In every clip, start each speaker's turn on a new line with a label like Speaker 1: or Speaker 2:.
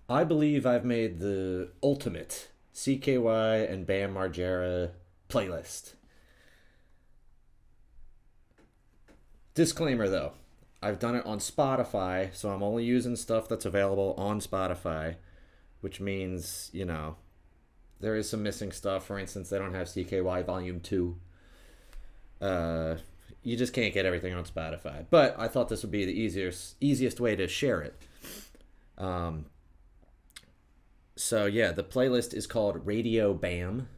Speaker 1: I believe I've made the ultimate CKY and Bam Margera playlist. Disclaimer though, I've done it on Spotify, so I'm only using stuff that's available on Spotify, which means, there is some missing stuff. For instance, they don't have CKY Volume 2. Uh, you just can't get everything on Spotify. But I thought this would be the easiest way to share it. Um, so yeah, the playlist is called Radio Bam.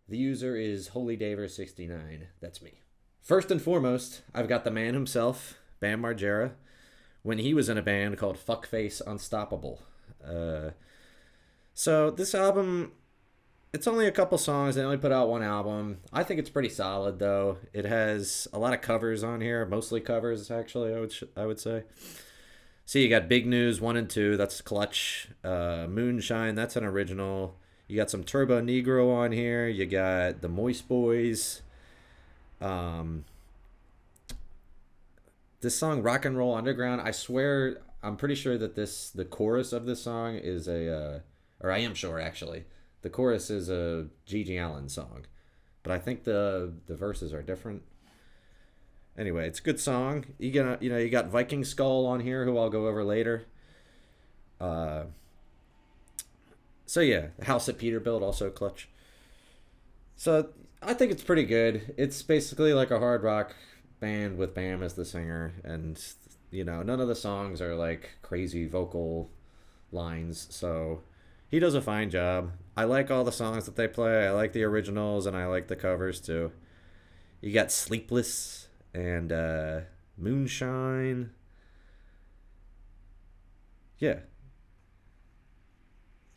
Speaker 1: The user is HolyDaver69. That's me. First and foremost, I've got the man himself, Bam Margera, when he was in a band called Fuckface Unstoppable. Uh, so this album, it's only a couple songs. They only put out one album. I think it's pretty solid though. It has a lot of covers on here, mostly covers actually. I would say. See, you got Big News 1 and 2. That's Clutch. Moonshine. That's an original. You got some Turbo Negro on here. You got the Moist Boys. Um, this song Rock and Roll Underground. I swear, I'm pretty sure that the chorus of this song is or I am sure actually, the chorus is a Gigi Allen song, but I think the verses are different. Anyway, it's a good song. You got Viking Skull on here, who I'll go over later. Uh, so yeah, House at Peterbilt also Clutch. So I think it's pretty good. It's basically like a hard rock band with Bam as the singer, and none of the songs are like crazy vocal lines. So he does a fine job. I like all the songs that they play. I like the originals, and I like the covers too. You got Sleepless and Moonshine. Yeah,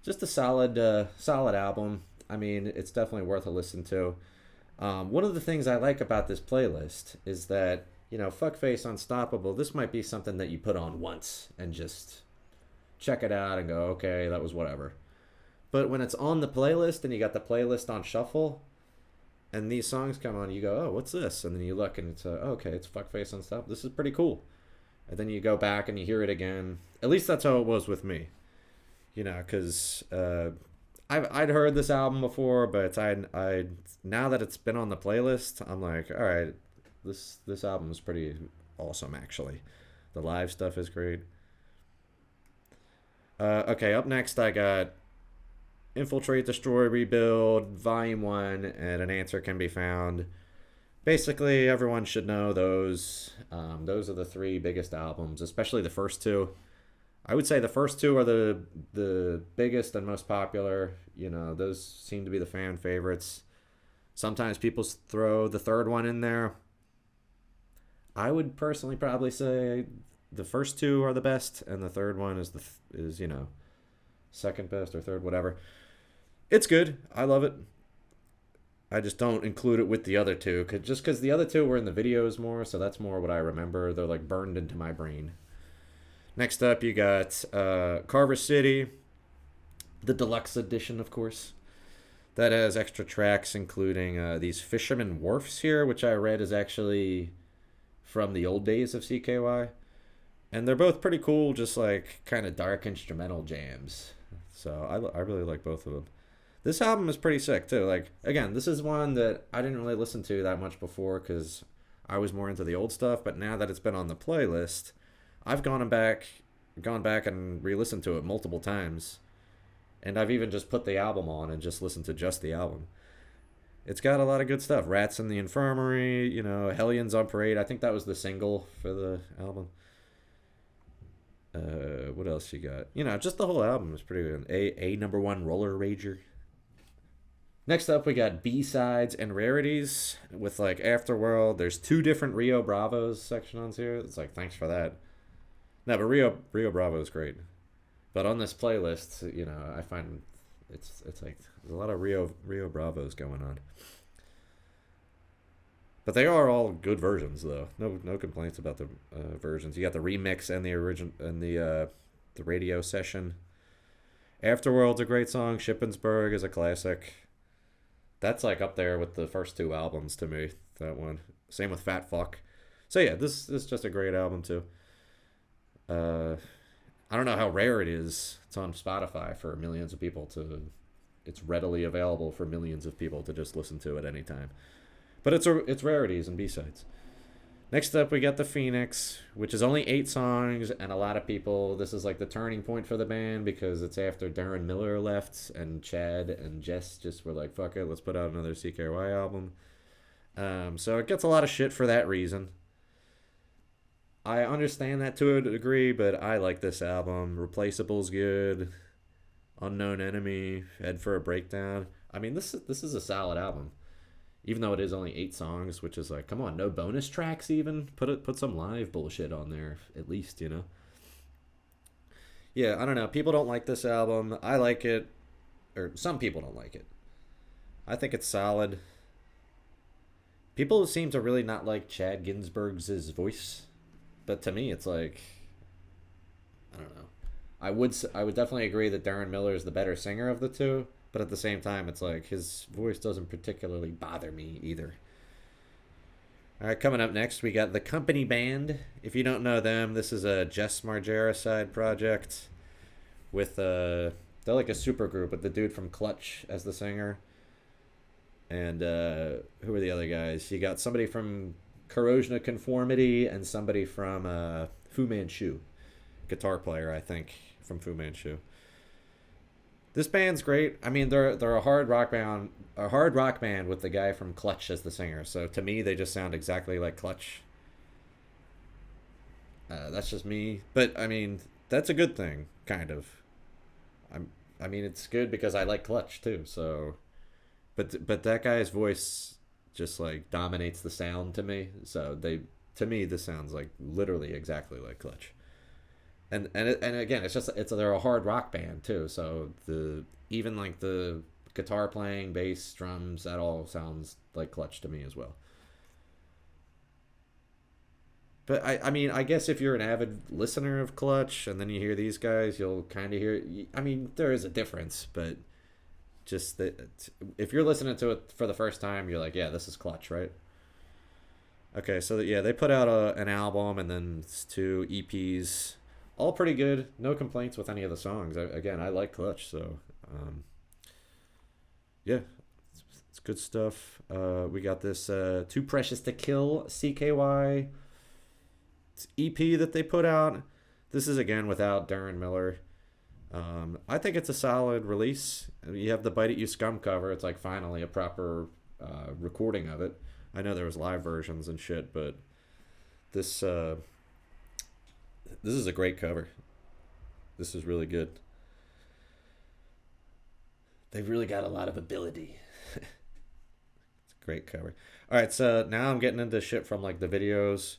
Speaker 1: just a solid album. I mean, it's definitely worth a listen to. One of the things I like about this playlist is that, Fuckface Unstoppable, this might be something that you put on once and just check it out and go, okay, that was whatever. But when it's on the playlist and you got the playlist on shuffle and these songs come on, you go, oh, what's this? And then you look and it's, okay, it's Fuckface Unstoppable. This is pretty cool. And then you go back and you hear it again. At least that's how it was with me, because I'd heard this album before, but I now that it's been on the playlist, I'm like, all right, this album is pretty awesome actually. The live stuff is great. Okay, up next I got Infiltrate, Destroy, Rebuild, Volume 1, and An Answer Can Be Found. Basically, everyone should know those. Those are the three biggest albums, especially the first two. I would say the first two are the biggest and most popular. Those seem to be the fan favorites. Sometimes people throw the third one in there. I would personally probably say the first two are the best, and the third one is second best or third, whatever. It's good. I love it. I just don't include it with the other two, just because the other two were in the videos more, so that's more what I remember. They're like burned into my brain. Next up, you got Carver City, the deluxe edition, of course. That has extra tracks, including these Fisherman Wharfs here, which I read is actually from the old days of CKY. And they're both pretty cool, just like kind of dark instrumental jams. So I really like both of them. This album is pretty sick too. Like, again, this is one that I didn't really listen to that much before because I was more into the old stuff. But now that it's been on the playlist, I've gone back and re-listened to it multiple times, and I've even just put the album on and just listened to just the album. It's got a lot of good stuff. Rats in the Infirmary, Hellions on Parade. I think that was the single for the album. What else you got? Just the whole album is pretty good. A number one Roller Rager. Next up, we got B-sides and rarities with like Afterworld. There's two different Rio Bravos sections here. It's like, thanks for that. No, but Rio Bravo is great. But on this playlist, I find it's like there's a lot of Rio Bravos going on. But they are all good versions, though. No complaints about the versions. You got the remix and the original and the radio session. Afterworld's a great song. Shippensburg is a classic. That's like up there with the first two albums to me. That one. Same with Fat Fuck. So yeah, this is just a great album too. Uh, I don't know how rare it is. It's on Spotify for millions of people to. It's readily available for millions of people to just listen to at any time. But it's rarities and B-sides. Next up, we got the Phoenix, which is only 8 songs, and a lot of people. This is like the turning point for the band because it's after Darren Miller left, and Chad and Jess just were like, "Fuck it, let's put out another CKY album." So it gets a lot of shit for that reason. I understand that to a degree, but I like this album. Replaceable's good. Unknown Enemy, Head for a Breakdown. I mean, this is a solid album, even though it is only 8 songs, which is like, come on, no bonus tracks even. Put some live bullshit on there at least, you know. Yeah, I don't know. People don't like this album. I like it, or some people don't like it. I think it's solid. People seem to really not like Chad Ginsburg's voice, but to me, it's like, I don't know. I would definitely agree that Darren Miller is the better singer of the two, but at the same time, it's like his voice doesn't particularly bother me either. All right, coming up next, we got the Company Band. If you don't know them, this is a Jess Margera side project with they're like a super group with the dude from Clutch as the singer. And who are the other guys? You got somebody from Corrosion of Conformity and somebody from Fu Manchu, guitar player, I think, from Fu Manchu. This band's great. I mean, they're a hard rock band with the guy from Clutch as the singer. So to me, they just sound exactly like Clutch. That's just me, but I mean, that's a good thing, kind of. I mean, it's good because I like Clutch too. So, but that guy's voice just like dominates the sound to me. So to me, this sounds like literally exactly like Clutch. And again, they're a hard rock band too. So even like the guitar playing, bass, drums, that all sounds like Clutch to me as well. But I mean, I guess if you're an avid listener of Clutch and then you hear these guys, you'll kind of hear. I mean, there is a difference, but just that if you're listening to it for the first time, you're like, yeah, this is Clutch, right? Okay, so yeah, they put out an album and then 2 EPs, all pretty good. No complaints with any of the songs. Again, I like Clutch, so yeah, it's good stuff. We got this Too Precious to Kill CKY EP that they put out. This is again without Darren Miller. I think it's a solid release. You have the Bite It You Scum cover. It's like finally a proper recording of it. I know there was live versions and shit, but this this is a great cover. This is really good. They've really got a lot of ability. It's a great cover. All right, so now I'm getting into shit from like the videos.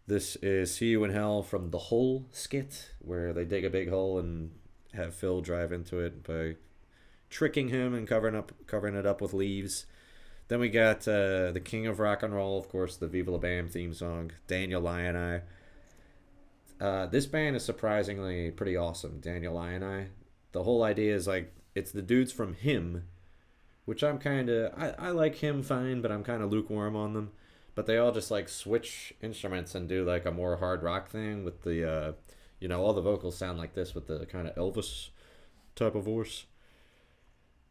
Speaker 1: This is See You in Hell from the Hole skit, where they dig a big hole and have Phil drive into it by tricking him and covering it up with leaves. Then we got the King of Rock and Roll, of course, the Viva La Bam theme song, Daniel Lioneye. This band is surprisingly pretty awesome, Daniel Lioneye. The whole idea is like, it's the dudes from Him, which I like Him fine, but I'm kind of lukewarm on them. But they all just like switch instruments and do like a more hard rock thing with the, all the vocals sound like this with the kind of Elvis type of voice.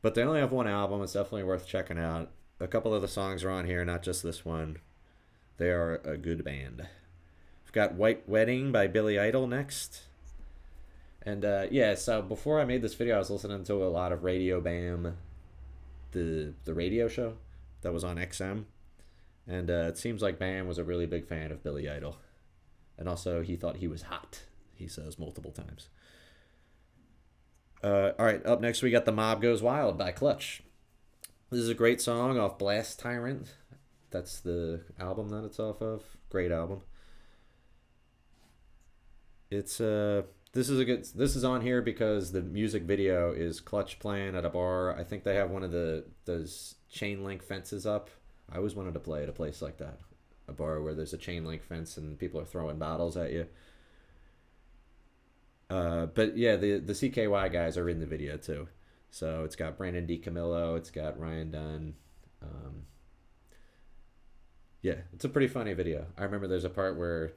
Speaker 1: But they only have one album. It's definitely worth checking out. A couple of the songs are on here, not just this one. They are a good band. We've got White Wedding by Billy Idol next. And yeah, so before I made this video, I was listening to a lot of Radio Bam, the radio show that was on XM. And it seems like Bam was a really big fan of Billy Idol. And also, he thought he was hot, he says multiple times. All right, up next we got The Mob Goes Wild by Clutch. This is a great song off Blast Tyrant. That's the album that it's off of. Great album. It's this is on here because the music video is Clutch playing at a bar. I think they have one of those chain link fences up. I always wanted to play at a place like that. A bar where there's a chain link fence and people are throwing bottles at you. But yeah, the CKY guys are in the video too. So it's got Brandon DiCamillo, it's got Ryan Dunn. Yeah, it's a pretty funny video. I remember there's a part where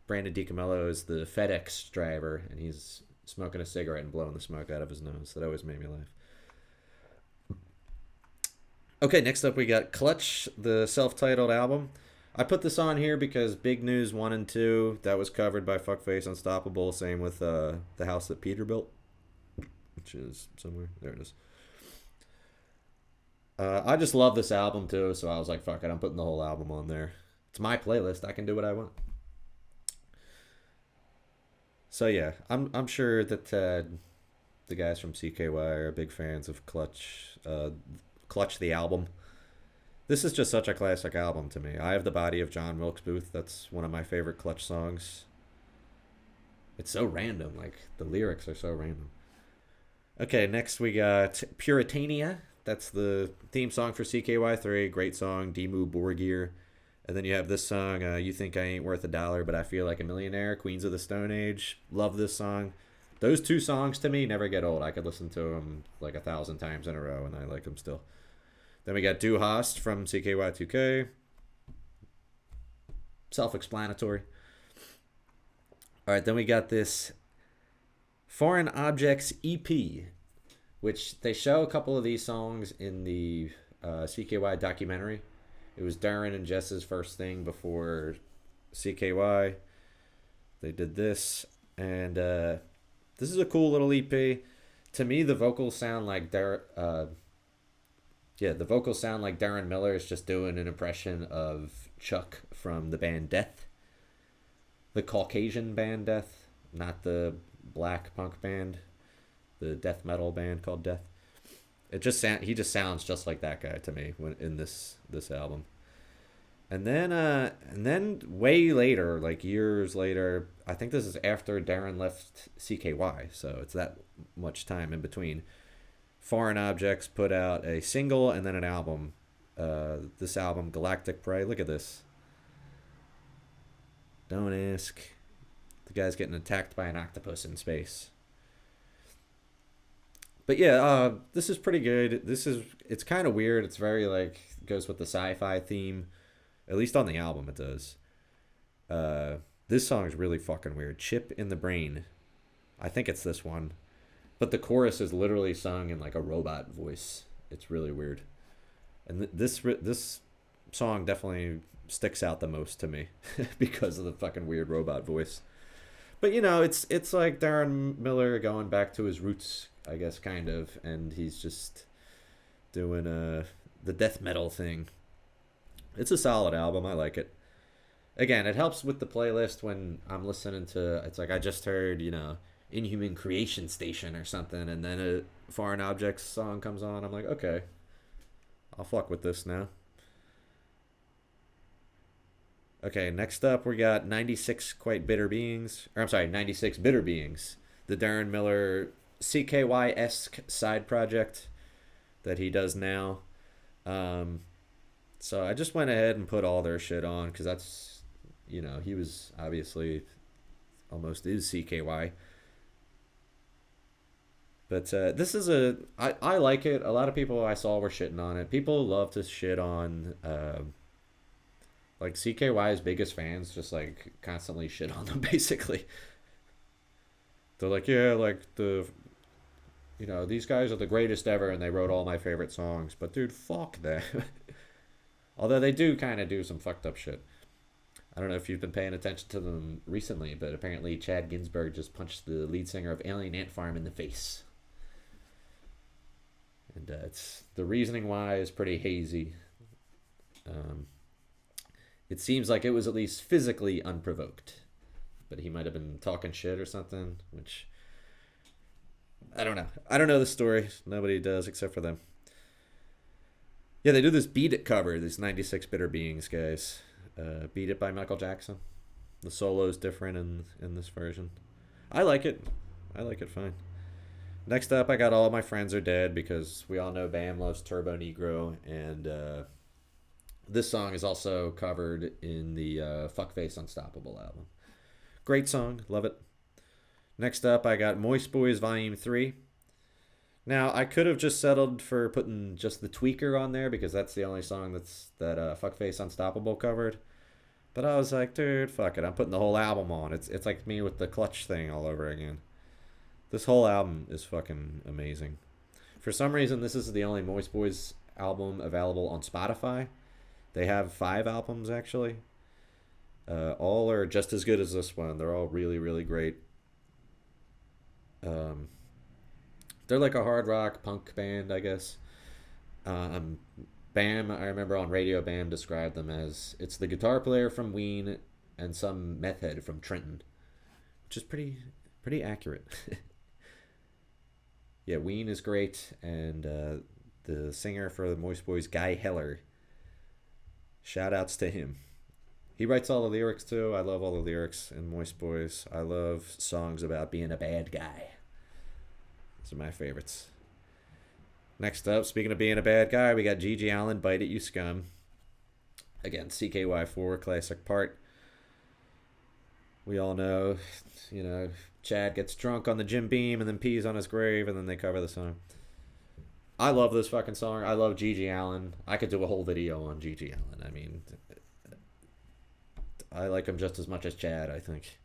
Speaker 1: Brandon DiCamillo is the FedEx driver, and he's smoking a cigarette and blowing the smoke out of his nose. That always made me laugh. Okay, next up we got Clutch, the self-titled album. I put this on here because Big News 1 and 2, that was covered by Fuckface Unstoppable. Same with The House That Peter Built, which is somewhere. There it is. I just love this album too, so I was like, fuck it, I'm putting the whole album on there. It's my playlist. I can do what I want. So yeah, I'm sure that the guys from CKY are big fans of Clutch. Clutch the album. This is just such a classic album to me. I Have the Body of John Wilkes Booth. That's one of my favorite Clutch songs. It's so random. Like, the lyrics are so random. Okay, next we got Puritania. That's the theme song for CKY3. Great song, Dimmu Borgir. And then you have this song, You Think I Ain't Worth a Dollar, But I Feel Like a Millionaire, Queens of the Stone Age. Love this song. Those two songs to me never get old. I could listen to them like 1,000 times in a row, and I like them still. Then we got Du Hast from CKY2K. Self-explanatory. All right, then we got this Foreign Objects EP, which they show a couple of these songs in the CKY documentary. It was Darren and Jess's first thing before CKY. They did this, and this is a cool little EP. To me, the vocals sound like the vocals sound like Darren Miller is just doing an impression of Chuck from the band Death, the Caucasian band Death, not the black punk band, the death metal band called Death. He just sounds just like that guy to me when in this album. And then way later, like years later, I think this is after Darren left CKY, so it's that much time in between. Foreign Objects put out a single and then an album. This album, Galactic Prey. Look at this. Don't ask. The guy's getting attacked by an octopus in space. But yeah, this is pretty good. It's kind of weird. It's very like goes with the sci-fi theme. At least on the album it does. This song is really fucking weird. Chip in the Brain. I think it's this one. But the chorus is literally sung in like a robot voice. It's really weird. And this song definitely sticks out the most to me because of the fucking weird robot voice. But you know, it's like Darren Miller going back to his roots, I guess, kind of, and he's just doing the death metal thing. It's a solid album. I like it. Again, it helps with the playlist when I'm listening to. It's like I just heard, Inhuman Creation Station or something, and then a Foreign Objects song comes on. I'm like, okay, I'll fuck with this now. Okay, next up we got 96 Quite Bitter Beings. Or I'm sorry, 96 Bitter Beings. The Darren Miller CKY-esque side project that he does now. So I just went ahead and put all their shit on because that's, he was obviously almost is CKY. But this is I like it. A lot of people I saw were shitting on it. People love to shit on, like CKY's biggest fans just like constantly shit on them basically. They're like, yeah, like these guys are the greatest ever and they wrote all my favorite songs. But dude, fuck that. Although they do kind of do some fucked up shit. I don't know if you've been paying attention to them recently, but apparently Chad Ginsburg just punched the lead singer of Alien Ant Farm in the face. And it's the reasoning why is pretty hazy. It seems like it was at least physically unprovoked. But he might have been talking shit or something, which I don't know. I don't know the story. Nobody does except for them. Yeah, they do this Beat It cover, these 96 Bitter Beings guys. Beat It by Michael Jackson. The solo's different in this version. I like it. I like it fine. Next up, I got All My Friends Are Dead because we all know Bam loves Turbo Negro, and this song is also covered in the Fuckface Unstoppable album. Great song. Love it. Next up, I got Moist Boys Volume 3. Now, I could have just settled for putting just the Tweaker on there because that's the only song that Fuckface Unstoppable covered. But I was like, dude, fuck it. I'm putting the whole album on. It's like me with the Clutch thing all over again. This whole album is fucking amazing. For some reason, this is the only Moist Boys album available on Spotify. They have 5 albums actually. All are just as good as this one. They're all really, really great. Um, they're like a hard rock punk band, I guess. Um, Bam, I remember on radio, Bam described them as it's the guitar player from Ween and some meth head from Trenton, which is pretty accurate. Yeah, Ween is great, and the singer for the Moist Boys, Guy Heller. Shout outs to him. He writes all the lyrics too. I love all the lyrics in Moist Boys. I love songs about being a bad guy. Those are my favorites. Next up, speaking of being a bad guy, we got Gigi Allen, Bite It You Scum. Again, CKY4, classic part. We all know, Chad gets drunk on the Jim Beam and then pees on his grave, and then they cover the song. I love this fucking song. I love Gigi Allen. I could do a whole video on Gigi Allen. I mean, I like him just as much as Chad, I think.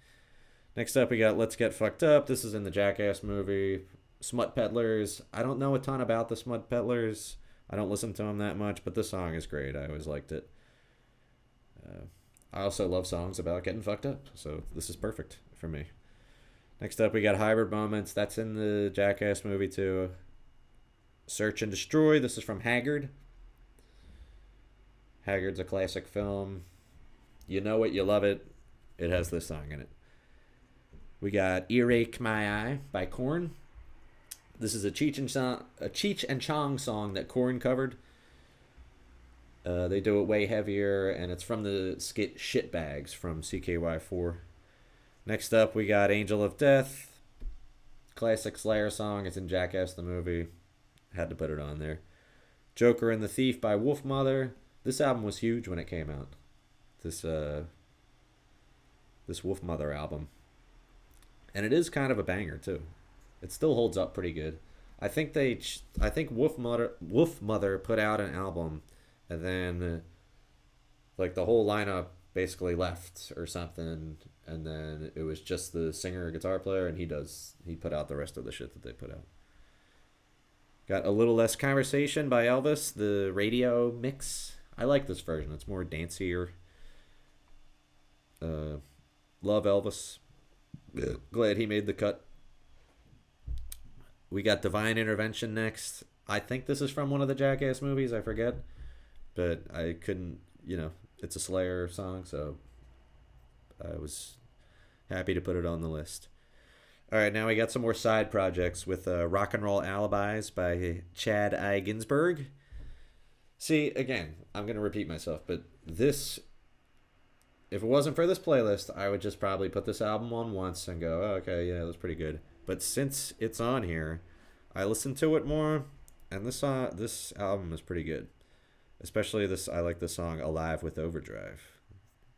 Speaker 1: Next up, we got Let's Get Fucked Up. This is in the Jackass movie. Smut Peddlers. I don't know a ton about the Smut Peddlers. I don't listen to them that much, but this song is great. I always liked it. I also love songs about getting fucked up, so this is perfect for me. Next up, we got Hybrid Moments. That's in the Jackass movie, too. Search and Destroy. This is from Haggard. Haggard's a classic film. You know it, you love it. It has this song in it. We got Earache My Eye by Korn. This is a Cheech and Chong song that Korn covered. They do it way heavier, and it's from the skit Shitbags from CKY4. Next up, we got Angel of Death. Classic Slayer song. It's in Jackass the movie. Had to put it on there. Joker and the Thief by Wolfmother. This album was huge when it came out. This Wolfmother album. And it is kind of a banger, too. It still holds up pretty good. I think Wolfmother put out an album, and then like the whole lineup basically left or something, and then it was just the singer and guitar player, and he put out the rest of the shit that they put out. Got A Little Less Conversation by Elvis, the radio mix. I like this version. It's more dancier. Love Elvis. Glad he made the cut. We got Divine Intervention next. I think this is from one of the Jackass movies. I forget. But I couldn't, it's a Slayer song, so I was happy to put it on the list. All right, now we got some more side projects with Rock and Roll Alibis by Chad I. Ginsberg. See, again, I'm going to repeat myself, but this, if it wasn't for this playlist, I would just probably put this album on once and go, oh, okay, yeah, that's pretty good. But since it's on here, I listen to it more, and this album is pretty good. Especially this, I like the song Alive with Overdrive.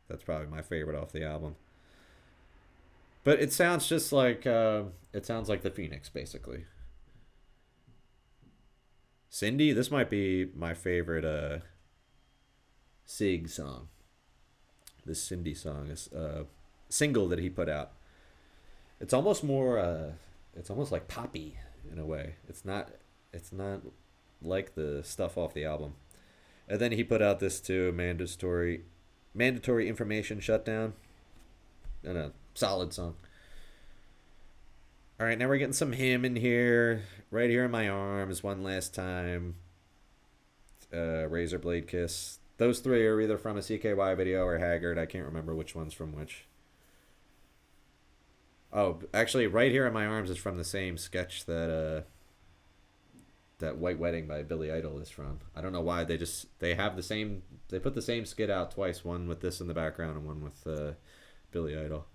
Speaker 1: That's probably my favorite off the album. But it sounds just like, the Phoenix, basically. Cindy, this might be my favorite Sig song. This Cindy song is single that he put out. It's almost more it's almost like poppy in a way. It's not like the stuff off the album. And then he put out this too, mandatory information shutdown. And a solid song. All right, now we're getting some hymn in here. Right Here in My Arms, One Last Time. Razor Blade Kiss. Those three are either from a CKY video or Haggard. I can't remember which one's from which. Oh, actually, Right Here in My Arms is from the same sketch that White Wedding by Billy Idol is from. I don't know why they put the same skit out twice, one with this in the background and one with Billy Idol.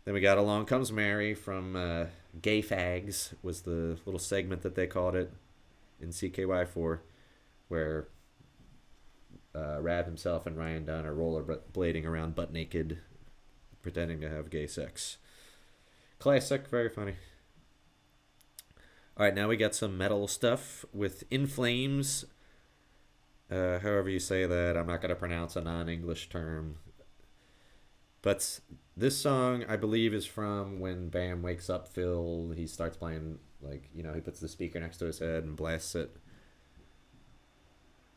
Speaker 1: Then we got Along Comes Mary from Gay Fags, was the little segment that they called it in CKY4, where Rab himself and Ryan Dunn are rollerblading around butt naked, pretending to have gay sex. Classic, very funny. All right, now we got some metal stuff with In Flames. However you say that, I'm not going to pronounce a non-English term. But this song, I believe, is from when Bam wakes up Phil. He starts playing, like, he puts the speaker next to his head and blasts it.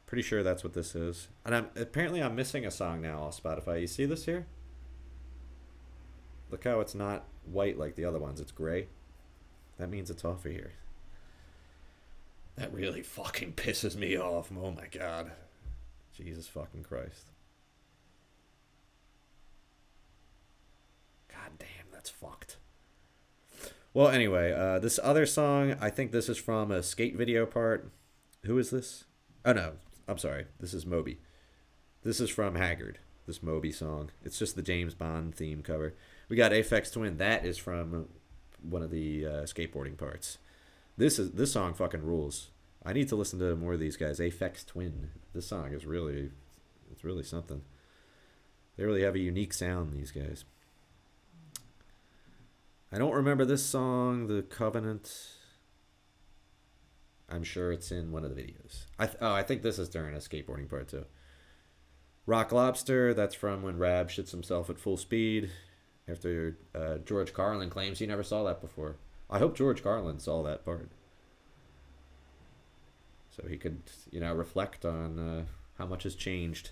Speaker 1: Pretty sure that's what this is. And I'm missing a song now on Spotify. You see this here? Look how it's not white like the other ones. It's gray. That means it's off of here. That really fucking pisses me off. Oh my god. Jesus fucking Christ. God damn, that's fucked. Well, anyway, this other song, I think this is from a skate video part. Who is this? Oh no, I'm sorry. This is Moby. This is from Haggard, this Moby song. It's just the James Bond theme cover. We got Aphex Twin. That is from one of the skateboarding parts. This song fucking rules. I need to listen to more of these guys. Aphex Twin. This song is really something. They really have a unique sound, these guys. I don't remember this song, The Covenant. I'm sure it's in one of the videos. I think this is during a skateboarding part too. Rock Lobster, that's from when Rab shits himself at full speed after George Carlin claims he never saw that before. I hope George Carlin saw that part, so he could, reflect on how much has changed.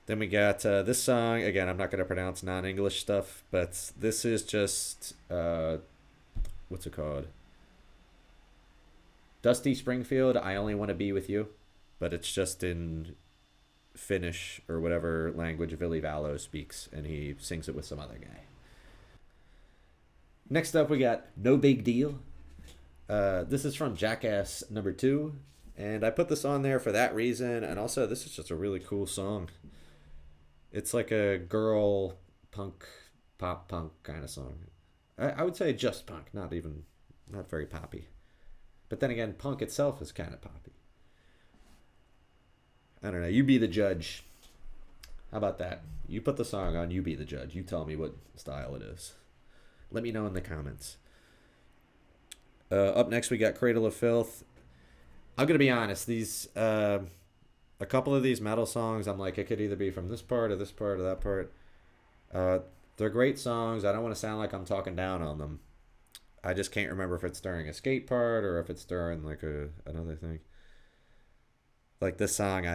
Speaker 1: Then we got this song. Again, I'm not going to pronounce non-English stuff, but this is just, what's it called? Dusty Springfield, I Only Want to Be With You. But it's just in Finnish or whatever language Ville Valo speaks, and he sings it with some other guy. Next up, we got No Big Deal. This is from Jackass number 2, and I put this on there for that reason, and also this is just a really cool song. It's like a girl punk, pop punk kind of song. I would say just punk, not very poppy. But then again, punk itself is kind of poppy. I don't know. You be the judge. How about that? You put the song on, you be the judge. You tell me what style it is. Let me know in the comments. Up next, we got Cradle of Filth. I'm going to be honest. These... a couple of these metal songs, I'm like, it could either be from this part or this part or that part. They're great songs. I don't want to sound like I'm talking down on them. I just can't remember if it's during a skate part or if it's during like another thing. Like this song,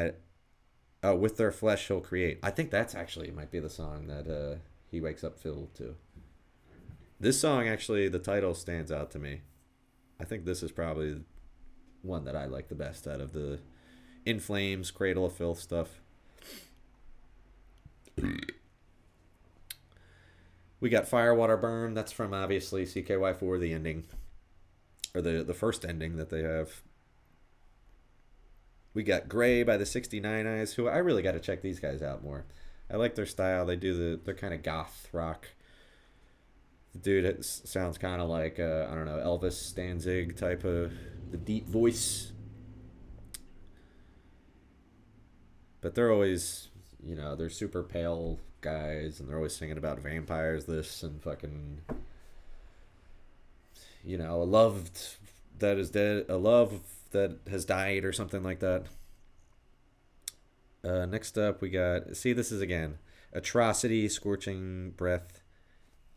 Speaker 1: With Their Flesh He'll Create. I think that's actually might be the song that he wakes up Phil to. This song, actually, the title stands out to me. I think this is probably one that I like the best out of the In Flames, Cradle of Filth stuff. We got Firewater Burn. That's from, obviously, CKY4, the ending. Or the first ending that they have. We got Gray by the 69 Eyes, who I really got to check these guys out more. I like their style. They're kind of goth rock. The dude, it sounds kind of like, I don't know, Elvis Stanzig type of the deep voice. But they're always, they're super pale guys, and they're always singing about vampires, this, and fucking, a love that is dead, a love that has died, or something like that. Next up, we got, this is again, Atrocity, Scorching Breath.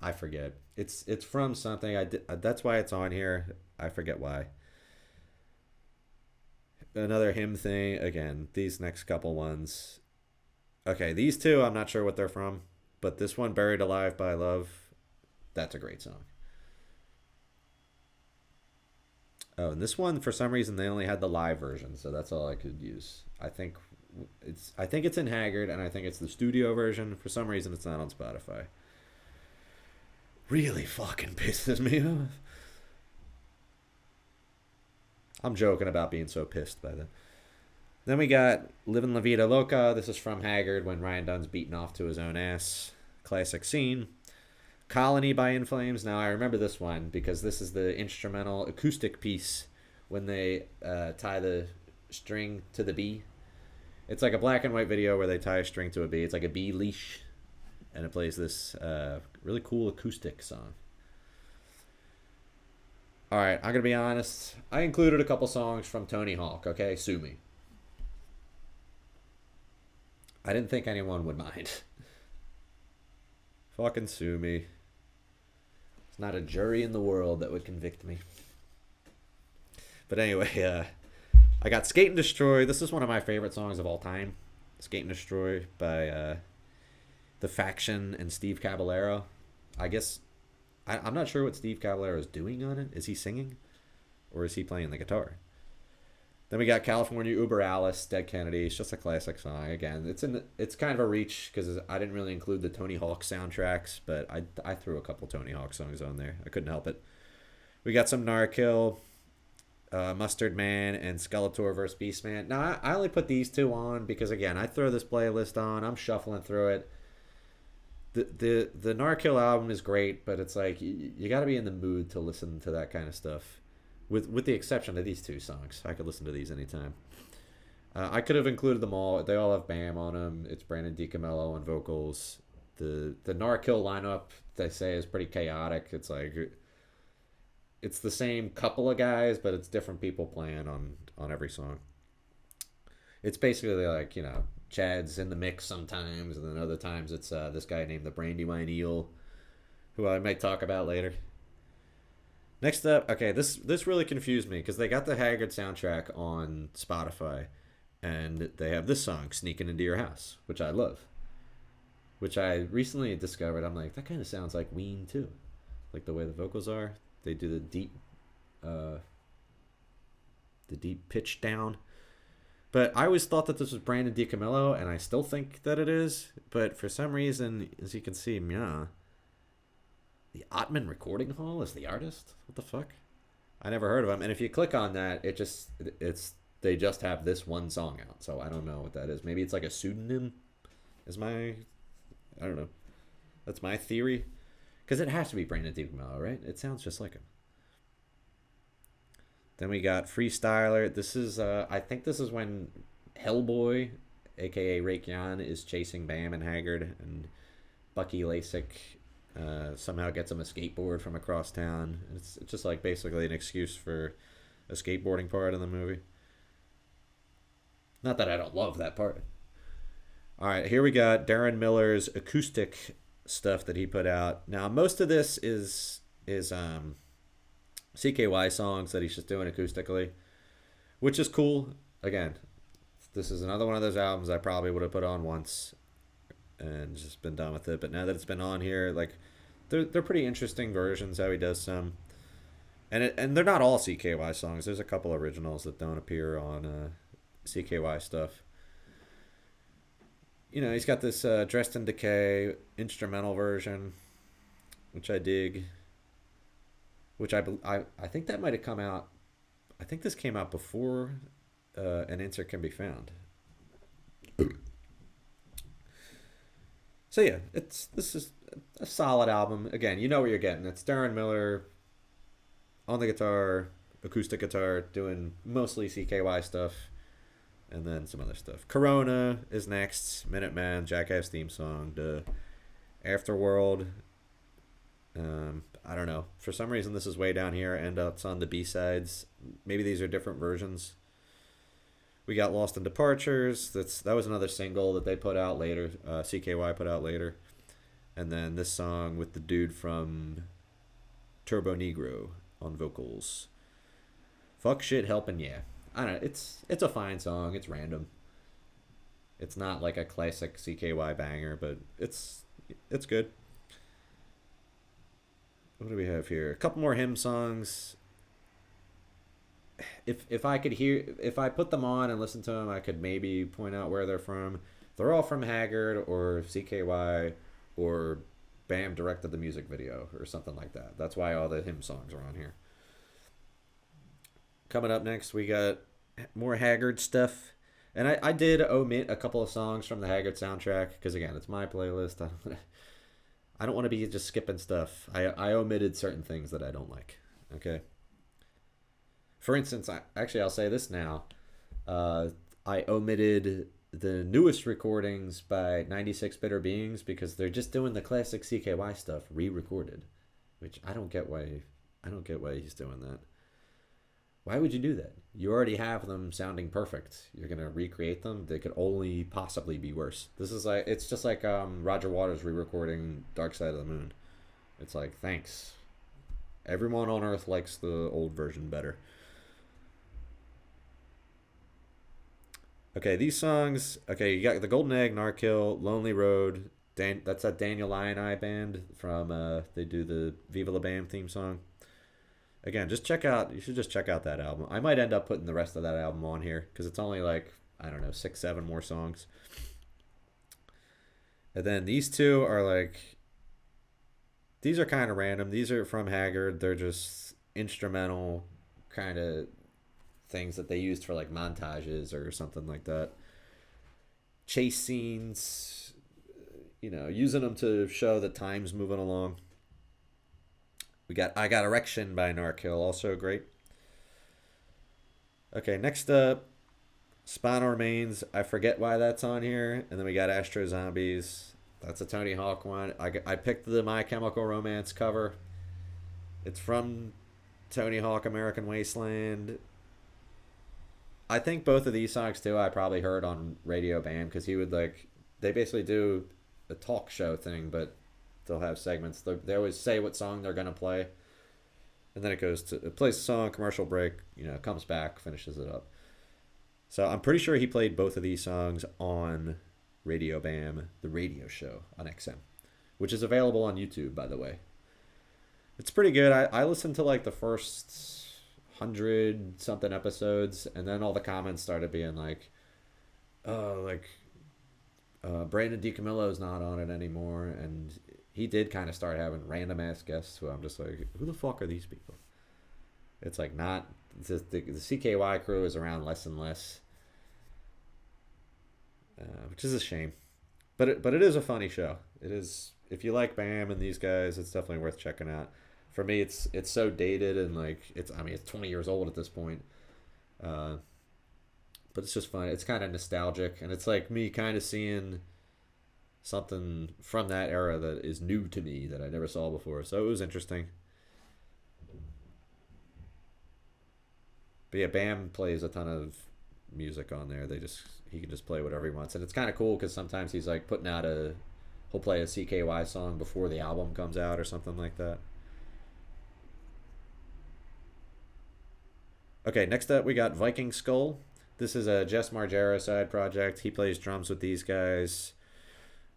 Speaker 1: I forget. It's from something. That's why it's on here. I forget why. Another hymn thing. Again, these next couple ones. Okay, these two, I'm not sure what they're from. But this one, Buried Alive by Love, that's a great song. Oh, and this one, for some reason, they only had the live version, so that's all I could use. I think it's in Haggard, and I think it's the studio version. For some reason, it's not on Spotify. Really fucking pisses me off. I'm joking about being so pissed by that. Then we got Livin' La Vida Loca. This is from Haggard when Ryan Dunn's beaten off to his own ass. Classic scene. Colony by In Flames. Now I remember this one because this is the instrumental acoustic piece when they tie the string to the bee. It's like a black and white video where they tie a string to a bee. It's like a bee leash. And it plays this really cool acoustic song. Alright, I'm going to be honest. I included a couple songs from Tony Hawk, okay? Sue me. I didn't think anyone would mind. Fucking sue me. There's not a jury in the world that would convict me. But anyway, I got Skate and Destroy. This is one of my favorite songs of all time. Skate and Destroy by The Faction and Steve Caballero. I guess I'm not sure what Steve Caballero is doing on it. Is he singing, or is he playing the guitar? Then we got California Uber Alice, Dead Kennedy. It's just a classic song. Again, it's kind of a reach because I didn't really include the Tony Hawk soundtracks, but I threw a couple Tony Hawk songs on there. I couldn't help it. We got some Narkill, Mustard Man, and Skeletor vs. Beastman. Now, I only put these two on because, again, I throw this playlist on. I'm shuffling through it. The Narkill album is great, but it's like you got to be in the mood to listen to that kind of stuff. With the exception of these two songs. I could listen to these anytime. I could have included them all. They all have Bam on them. It's Brandon DiCamillo on vocals. The Narkill lineup, they say, is pretty chaotic. It's like it's the same couple of guys, but it's different people playing on every song. It's basically like, Chad's in the mix sometimes, and then other times it's this guy named the Brandywine Eel, who I might talk about later. Next up, okay, this really confused me because they got the Haggard soundtrack on Spotify, and they have this song, Sneaking Into Your House, which I love, which I recently discovered. I'm like, that kind of sounds like Ween too, like the way the vocals are. They do the deep pitch down. But I always thought that this was Brandon DiCamillo, and I still think that it is, but for some reason, as you can see, the Ottman Recording Hall is the artist? What the fuck? I never heard of him. And if you click on that, they just have this one song out. So I don't know what that is. Maybe it's like a pseudonym. I don't know. That's my theory. Because it has to be Brandon DiCamillo, right? It sounds just like him. Then we got Freestyler. This is, I think this is when Hellboy, aka Raekwon, is chasing Bam and Haggard, and Bucky Lasik somehow gets him a skateboard from across town. It's just like basically an excuse for a skateboarding part in the movie. Not that I don't love that part. All right, here we got Darren Miller's acoustic stuff that he put out. Now, most of this is CKY songs that he's just doing acoustically, which is cool. Again, this is another one of those albums I probably would have put on once and just been done with it. But now that it's been on here, like they're pretty interesting versions how he does some, and they're not all CKY songs. There's a couple originals that don't appear on CKY stuff. He's got this Dressed in Decay instrumental version, which I dig. Which I think that might have come out. I think this came out before An Answer Can Be Found. So yeah, this is a solid album. Again, you know what you're getting. It's Darren Miller on the guitar, acoustic guitar, doing mostly CKY stuff, and then some other stuff. Corona is next. Minuteman, Jackass theme song, the Afterworld. I don't know. For some reason, this is way down here, and it's on the B-sides. Maybe these are different versions. We got Lost in Departures. That was another single that they put out later. CKY put out later. And then this song with the dude from Turbo Negro on vocals. Fuck Shit Helpin' Yeah. I don't know. It's a fine song. It's random. It's not like a classic CKY banger, but it's good. What do we have here? A couple more hymn songs. If I put them on and listen to them, I could maybe point out where they're from. They're all from Haggard or CKY, or Bam directed the music video or something like that. That's why all the hymn songs are on here. Coming up next, we got more Haggard stuff. And I did omit a couple of songs from the Haggard soundtrack because, again, it's my playlist. I don't want to be just skipping stuff. I omitted certain things that I don't like. Okay. For instance, I'll say this now. I omitted the newest recordings by 96 Bitter Beings because they're just doing the classic CKY stuff re-recorded, which I don't get why he's doing that. Why would you do that? You already have them sounding perfect. You're gonna recreate them. They could only possibly be worse. This is like it's just like Roger Waters re-recording Dark Side of the Moon. It's like thanks. Everyone on Earth likes the old version better. Okay, these songs. Okay, you got the Golden Egg, Narkill, Lonely Road. That's that Daniel Lioneye band from. They do the Viva La Bam theme song. Again, just check out. You should just check out that album. I might end up putting the rest of that album on here because it's only like I don't know 6, 7 more songs. And then these two are like these are kind of random. These are from Haggard. They're just instrumental kind of things that they used for like montages or something like that. Chase scenes, using them to show that time's moving along. We got I Got Erection by Narkill, also great. Okay, next up, Spinal Remains. I forget why that's on here. And then we got Astro Zombies. That's a Tony Hawk one. I picked the My Chemical Romance cover. It's from Tony Hawk American Wasteland. I think both of these songs too I probably heard on Radio Bam because he would like they basically do a talk show thing, but they'll have segments. They always say what song they're gonna play, and then it plays the song, commercial break, comes back, finishes it up. So I'm pretty sure he played both of these songs on Radio Bam, the radio show on XM, which is available on YouTube, by the way. It's pretty good. I listened to like the first 100 something episodes, and then all the comments started being like, oh, like Brandon DiCamillo's not on it anymore, and he did kind of start having random ass guests who I'm just like, who the fuck are these people? It's like not the CKY crew is around less and less, which is a shame. But it is a funny show. It is if you like Bam and these guys, it's definitely worth checking out. For me, it's so dated and like it's 20 years old at this point. But it's just fun. It's kind of nostalgic, and it's like me kind of seeing something from that era that is new to me that I never saw before. So it was interesting. But yeah, Bam plays a ton of music on there. He can just play whatever he wants, and it's kind of cool because sometimes he's like he'll play a CKY song before the album comes out or something like that. Okay, next up we got Viking Skull. This is a Jess Margera side project. He plays drums with these guys.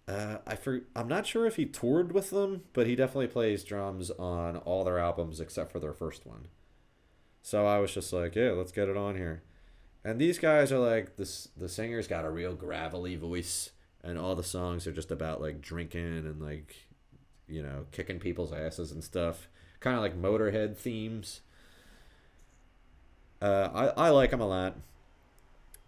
Speaker 1: I'm not sure if he toured with them, but he definitely plays drums on all their albums except for their first one. So I was just like, yeah, let's get it on here. And these guys are like this. The singer's got a real gravelly voice, and all the songs are just about like drinking and like, kicking people's asses and stuff. Kind of like Motorhead themes. I like them a lot.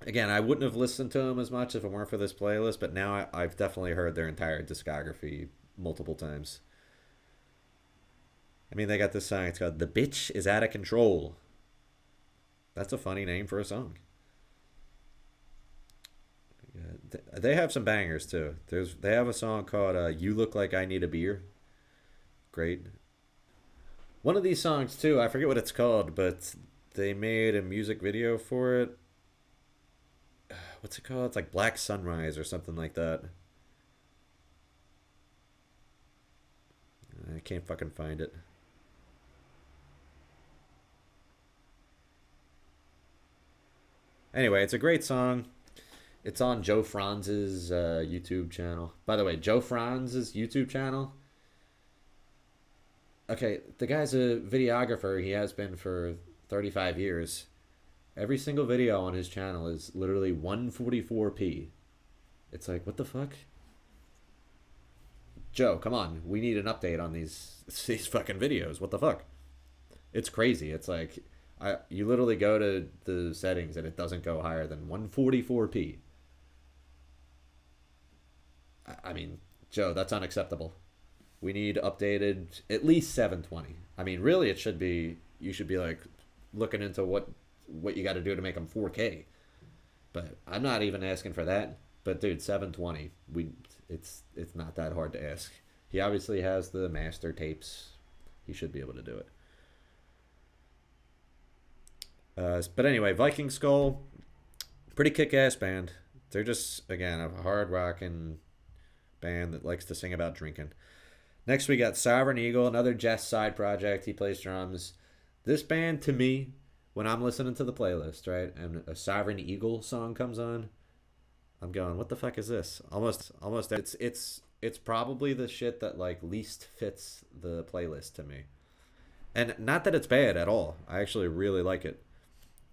Speaker 1: Again, I wouldn't have listened to them as much if it weren't for this playlist, but now I've definitely heard their entire discography multiple times. I mean, they got this song. It's called "The Bitch Is Out of Control." That's a funny name for a song. They have some bangers too. They have a song called "You Look Like I Need a Beer." Great. One of these songs too. I forget what it's called, but they made a music video for it. What's it called? It's like Black Sunrise or something like that. I can't fucking find it. Anyway, it's a great song. It's on Joe Franz's YouTube channel. By the way, Joe Franz's YouTube channel. Okay, the guy's a videographer. He has been for 35 years. Every single video on his channel is literally 144p. It's like, what the fuck? Joe, come on. We need an update on these fucking videos. What the fuck? It's crazy. It's like you literally go to the settings and it doesn't go higher than 144p. I mean, Joe, that's unacceptable. We need updated at least 720. I mean, really, you should be like looking into what you got to do to make them 4K. But I'm not even asking for that. But dude, 720, it's not that hard to ask. He obviously has the master tapes. He should be able to do it. But anyway, Viking Skull, pretty kick-ass band. They're just again a hard rocking band that likes to sing about drinking. Next, we got Sovereign Eagle, another Jess side project. He plays drums. This band, to me, when I'm listening to the playlist, right, and a Sovereign Eagle song comes on, I'm going, what the fuck is this? Almost. It's probably the shit that like least fits the playlist to me. And not that it's bad at all. I actually really like it.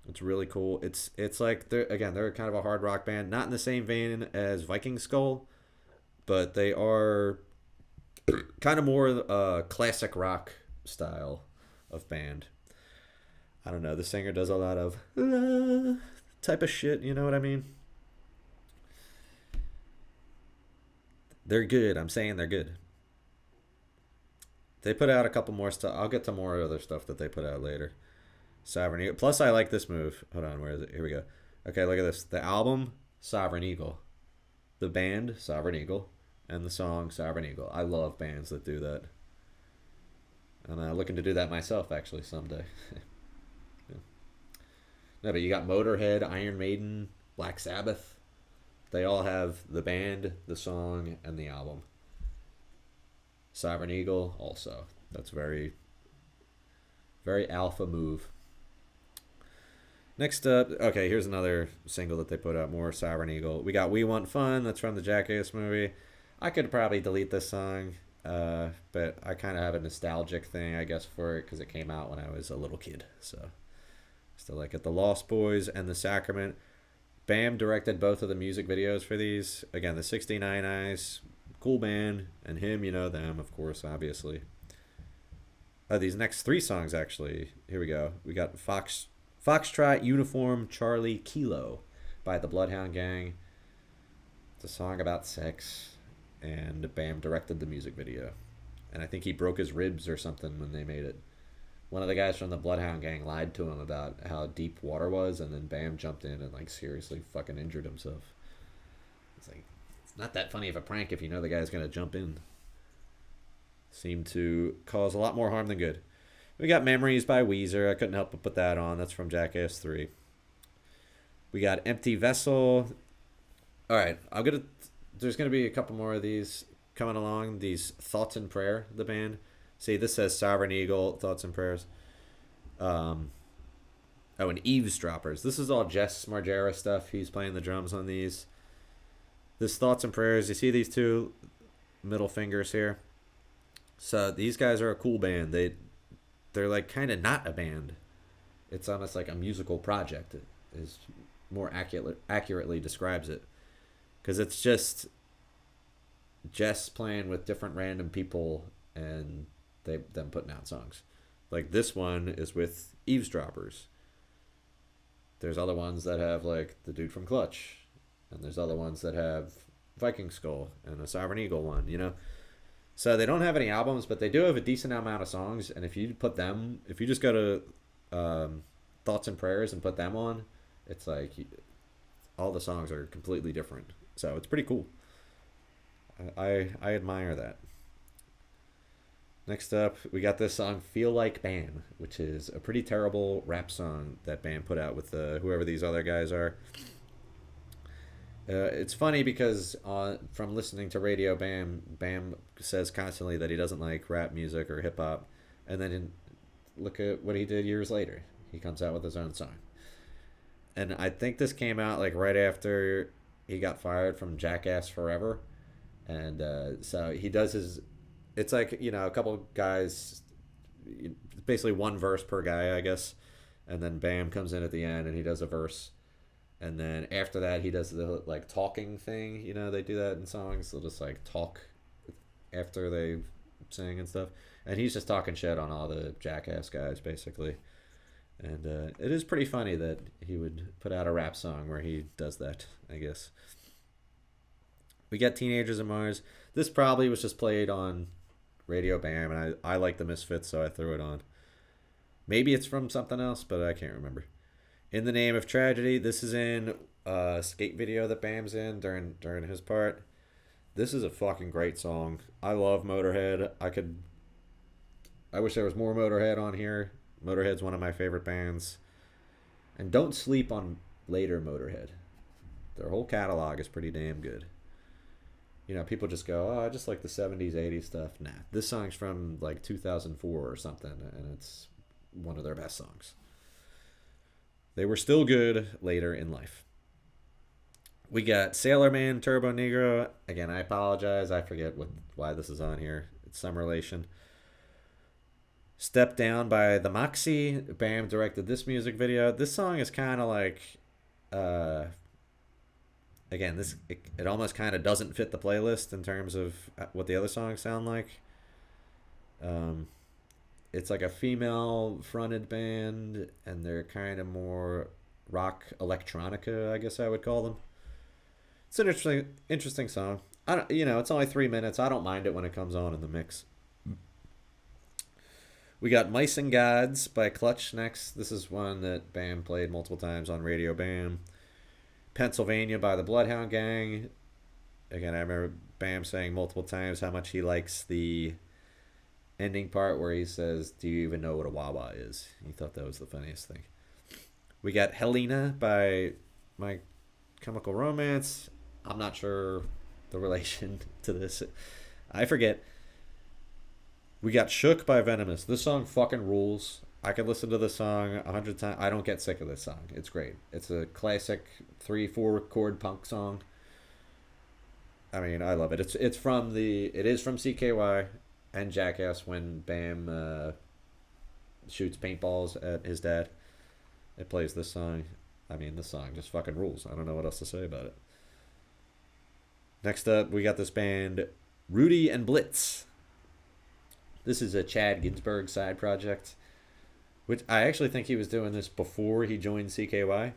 Speaker 1: It's really cool. It's like they're kind of a hard rock band, not in the same vein as Viking Skull, but they are kind of more classic rock style of band. I don't know. The singer does a lot of type of shit. You know what I mean? They're good. I'm saying they're good. They put out a couple more stuff. I'll get to more other stuff that they put out later. Sovereign Eagle. Plus, I like this move. Hold on, where is it? Here we go. Okay, look at this. The album, Sovereign Eagle. The band, Sovereign Eagle. And the song, Sovereign Eagle. I love bands that do that. And I'm looking to do that myself, actually, someday. Yeah. No, but you got Motorhead, Iron Maiden, Black Sabbath. They all have the band, the song, and the album. Sovereign Eagle, also. That's very, very alpha move. Next up, okay, here's another single that they put out, more Sovereign Eagle. We got We Want Fun, that's from the Jackass movie. I could probably delete this song, but I kind of have a nostalgic thing, I guess, for it because it came out when I was a little kid. So, still like it. The Lost Boys and The Sacrament. Bam directed both of the music videos for these. Again, the 69 Eyes, cool band, and him, you know them, of course, obviously. These next three songs, actually, here we go. We got Foxtrot Uniform Charlie Kilo by the Bloodhound Gang. It's a song about sex, and Bam directed the music video. And I think he broke his ribs or something when they made it. One of the guys from the Bloodhound Gang lied to him about how deep water was, and then Bam jumped in and like seriously fucking injured himself. It's like, it's not that funny of a prank if you know the guy's gonna jump in. Seemed to cause a lot more harm than good. We got Memories by Weezer. I couldn't help but put that on. That's from Jackass 3. We got Empty Vessel. All right, there's gonna be a couple more of these coming along. These Thoughts and Prayer, the band. See, this says Sovereign Eagle, Thoughts and Prayers. Oh, and Eavesdroppers. This is all Jess Margera stuff. He's playing the drums on these. This Thoughts and Prayers. You see these two middle fingers here? So these guys are a cool band. They're like kind of not a band. It's almost like a musical project. It is more accurately describes it, because it's just Jess playing with different random people and them putting out songs. Like this one is with Eavesdroppers. There's other ones that have like the dude from Clutch, and there's other ones that have Viking Skull and a Sovereign Eagle one. You know. So they don't have any albums, but they do have a decent amount of songs. And if you just go to Thoughts and Prayers and put them on, it's like all the songs are completely different. So it's pretty cool. I admire that. Next up, we got this song "Feel Like Bam," which is a pretty terrible rap song that Bam put out with whoever these other guys are. It's funny because from listening to radio, Bam says constantly that he doesn't like rap music or hip hop, and then look at what he did years later. He comes out with his own song, and I think this came out like right after he got fired from Jackass Forever, and so he does his. It's like a couple guys, basically one verse per guy, I guess, and then Bam comes in at the end and he does a verse. And then after that, he does the like talking thing. They do that in songs. They'll just like talk after they sing and stuff. And he's just talking shit on all the Jackass guys, basically. And it is pretty funny that he would put out a rap song where he does that, I guess. We got Teenagers of Mars. This probably was just played on Radio Bam, and I like the Misfits, so I threw it on. Maybe it's from something else, but I can't remember. In the Name of Tragedy. This is in a skate video that Bam's in during his part. This is a fucking great song. I love Motorhead. I wish there was more Motorhead on here. Motorhead's one of my favorite bands. And don't sleep on later Motorhead. Their whole catalog is pretty damn good. You know, people just go, oh, I just like the 70s, 80s stuff. Nah, this song's from like 2004 or something, and it's one of their best songs. They were still good later in life. We got Sailor Man, Turbo Negro. Again, I apologize. I forget why this is on here. It's some relation. Step Down by the Moxie. Bam directed this music video. This song is kind of like, again, it almost kind of doesn't fit the playlist in terms of what the other songs sound like. It's like a female fronted band, and they're kind of more rock electronica, I guess I would call them. It's an interesting song. I don't, it's only 3 minutes. I don't mind it when it comes on in the mix. We got Mice and Gods by Clutch next. This is one that Bam played multiple times on Radio Bam. Pennsylvania by the Bloodhound Gang. Again, I remember Bam saying multiple times how much he likes the ending part where he says, "Do you even know what a wah-wah is?" He thought that was the funniest thing. We got Helena by My Chemical Romance. I'm not sure the relation to this. I forget. We got Shook by Venomous. This song fucking rules. I could listen to this song 100 times. I don't get sick of this song. It's great. It's a classic 3-4 chord punk song. I mean, I love it. It is from CKY and Jackass when Bam shoots paintballs at his dad. It plays this song. I mean, this song just fucking rules. I don't know what else to say about it. Next up, we got this band, Rudy and Blitz. This is a Chad Ginsburg side project, which I actually think he was doing this before he joined CKY.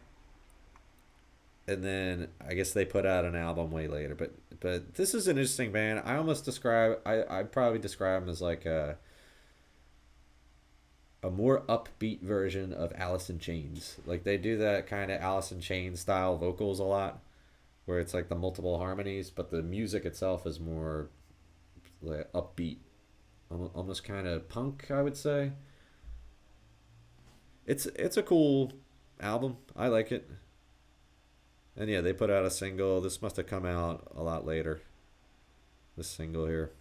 Speaker 1: And then I guess they put out an album way later. But this is an interesting band. I'd probably describe them as like a more upbeat version of Alice in Chains. Like they do that kind of Alice in Chains style vocals a lot, where it's like the multiple harmonies, but the music itself is more like upbeat, almost kind of punk, I would say. It's a cool album. I like it. And yeah, they put out a single. This must have come out a lot later. This single here.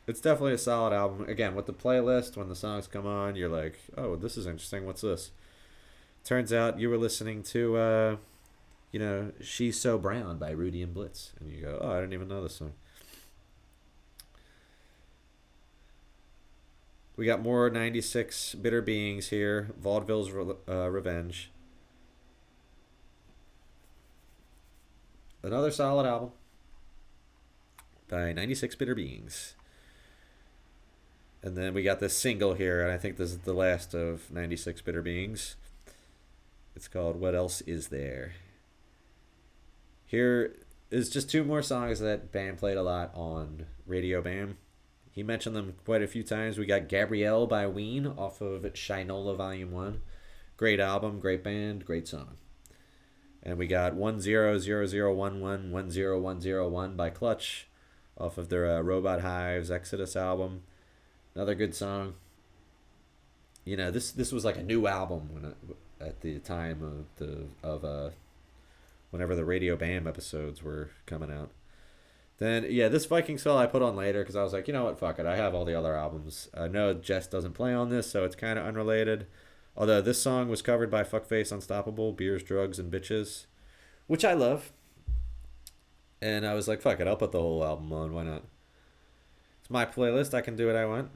Speaker 1: It's definitely a solid album. Again, with the playlist, when the songs come on, you're like, oh, this is interesting. What's this? Turns out you were listening to, She's So Brown by Rudy and Blitz. And you go, oh, I didn't even know this song. We got more 96 Bitter Beings here. Vaudeville's Revenge. Another solid album by 96 Bitter Beings. And then we got this single here, and I think this is the last of 96 Bitter Beings. It's called What Else Is There? Here is just 2 more songs that Bam played a lot on Radio Bam. He mentioned them quite a few times. We got Gabrielle by Ween off of Shinola Volume 1. Great album, great band, great song. And we got 1000111001 by Clutch off of their Robot Hives Exodus album. Another good song. This was like a new album at the time of whenever the Radio Bam episodes were coming out. Then, yeah, this Viking Skull I put on later because I was like, you know what, fuck it. I have all the other albums. I know Jess doesn't play on this, so it's kind of unrelated. Although this song was covered by Fuckface Unstoppable, Beers, Drugs, and Bitches, which I love. And I was like, fuck it, I'll put the whole album on. Why not? It's my playlist. I can do what I want.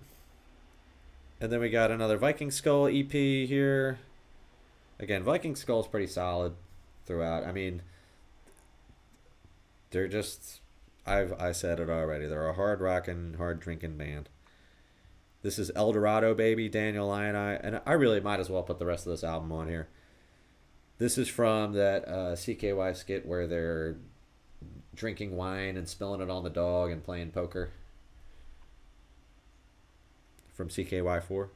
Speaker 1: And then we got another Viking Skull EP here. Again, Viking Skull's pretty solid throughout. I mean, they're just... I said it already. They're a hard rockin', hard drinking band. This is El Dorado, baby, Daniel Lioneye. And I really might as well put the rest of this album on here. This is from that CKY skit where they're drinking wine and spilling it on the dog and playing poker. From CKY4.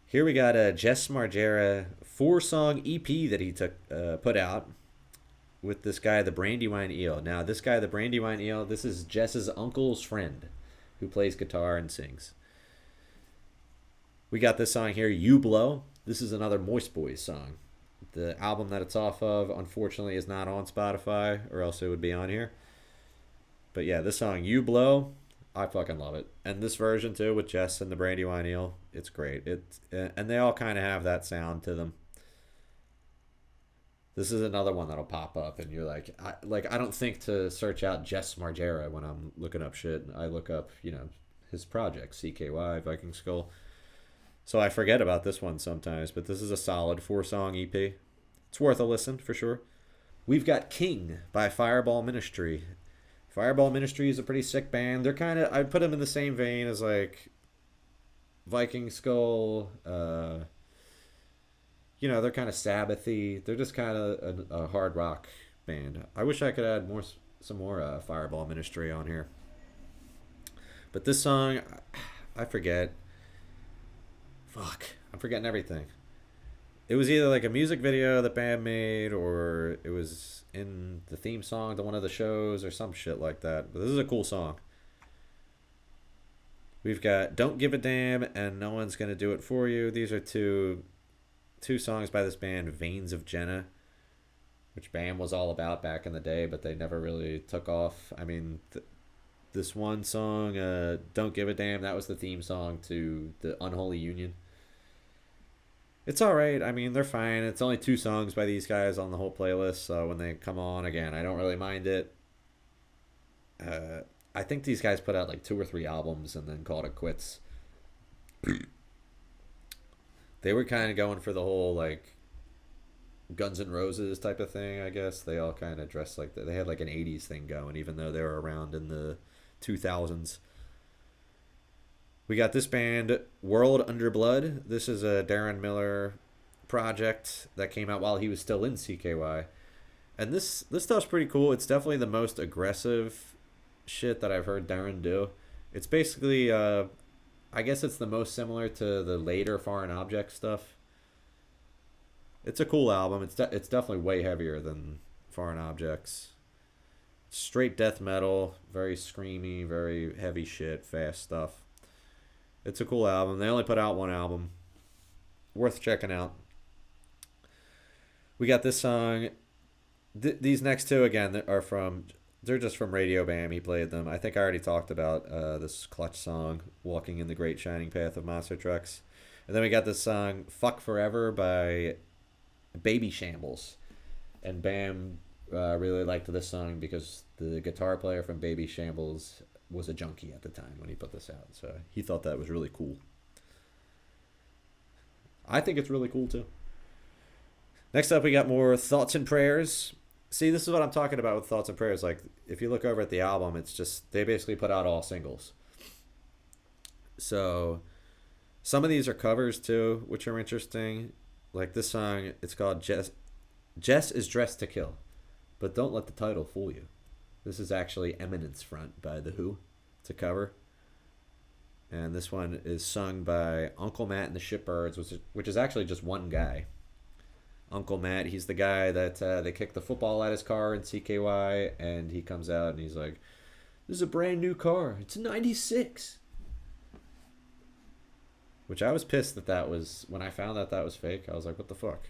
Speaker 1: Here we got a Jess Margera 4-song EP that he put out with this guy, the Brandywine Eel. Now, this guy, the Brandywine Eel, this is Jess's uncle's friend who plays guitar and sings. We got this song here, You Blow, This is another Moist Boys song. The album that it's off of, unfortunately, is not on Spotify, or else it would be on here. But yeah, this song, You Blow, I fucking love it. And this version too, with Jess and the Brandywine Eel, it's great. And they all kind of have that sound to them. This is another one that'll pop up, and you're like, I don't think to search out Jess Margera when I'm looking up shit. I look up, his project, CKY, Viking Skull. So I forget about this one sometimes, but this is a solid 4 song EP. It's worth a listen for sure. We've got King by Fireball Ministry. Fireball Ministry is a pretty sick band. They're kind of, I'd put them in the same vein as like Viking Skull. They're kind of Sabbathy. They're just kind of a hard rock band. I wish I could add some more Fireball Ministry on here. But this song, I forget. Fuck, I'm forgetting everything. It was either like a music video the band made, or it was in the theme song to one of the shows, or some shit like that. But this is a cool song. We've got Don't Give a Damn and No One's Gonna Do It For You. These are two songs by this band, Veins of Jenna, which Bam was all about back in the day, but they never really took off. I mean, this one song, Don't Give a Damn, that was the theme song to the Unholy Union. It's alright. I mean, they're fine. It's only 2 songs by these guys on the whole playlist, so when they come on again, I don't really mind it. I think these guys put out like 2 or 3 albums and then called it quits. They were kind of going for the whole like Guns N' Roses type of thing, I guess. They all kind of dressed like that. They had like an 80s thing going, even though they were around in the 2000s. We got this band, World Under Blood. This is a Darren Miller project that came out while he was still in CKY. And this stuff's pretty cool. It's definitely the most aggressive shit that I've heard Darren do. It's basically, I guess it's the most similar to the later Foreign Object stuff. It's a cool album. It's definitely way heavier than Foreign Objects. Straight death metal, very screamy, very heavy shit, fast stuff. It's a cool album. They only put out 1 album. Worth checking out. We got this song. These next 2, again, they're just from Radio Bam. He played them. I think I already talked about this Clutch song, Walking in the Great Shining Path of Monster Trucks. And then we got this song, Fuck Forever by Baby Shambles. And Bam really liked this song because the guitar player from Baby Shambles was a junkie at the time when he put this out. So he thought that was really cool. I think it's really cool too. Next up, we got more Thoughts and Prayers. See, this is what I'm talking about with Thoughts and Prayers. Like, if you look over at the album, it's just, they basically put out all singles. So, some of these are covers too, which are interesting. Like this song, it's called Jess is Dressed to Kill. But don't let the title fool you. This is actually Eminence Front by The Who. It's a cover. And this one is sung by Uncle Matt and the Shitbirds, which is actually just one guy. Uncle Matt, he's the guy that they kicked the football at his car in CKY, and he comes out and he's like, "This is a brand new car. It's a 96." Which I was pissed that was, when I found that was fake, I was like, what the fuck?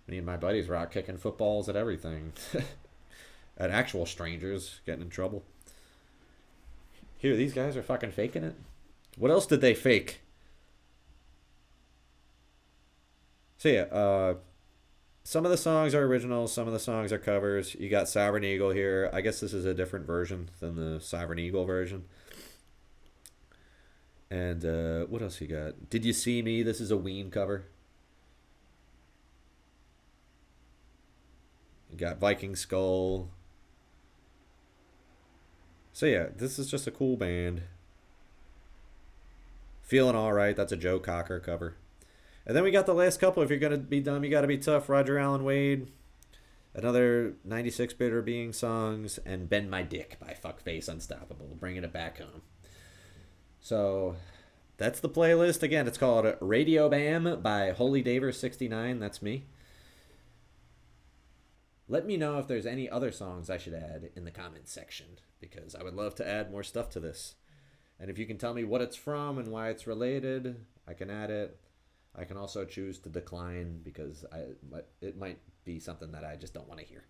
Speaker 1: Me and my buddies were out kicking footballs at everything. At actual strangers, getting in trouble. Here, these guys are fucking faking it. What else did they fake? So yeah, some of the songs are originals, some of the songs are covers. You got Sovereign Eagle here. I guess this is a different version than the Sovereign Eagle version. And what else you got? Did You See Me? This is a Ween cover. You got Viking Skull. So yeah, this is just a cool band. Feeling Alright, that's a Joe Cocker cover. And then we got the last couple. If you're going to be dumb, you got to be tough. Roger Allen Wade. Another 96 Bitter Being songs. And Bend My Dick by Fuckface Unstoppable. Bringing it back home. So that's the playlist. Again, it's called Radio Bam by Holy Daver 69. That's me. Let me know if there's any other songs I should add in the comments section, because I would love to add more stuff to this. And if you can tell me what it's from and why it's related, I can add it. I can also choose to decline because it might be something that I just don't want to hear.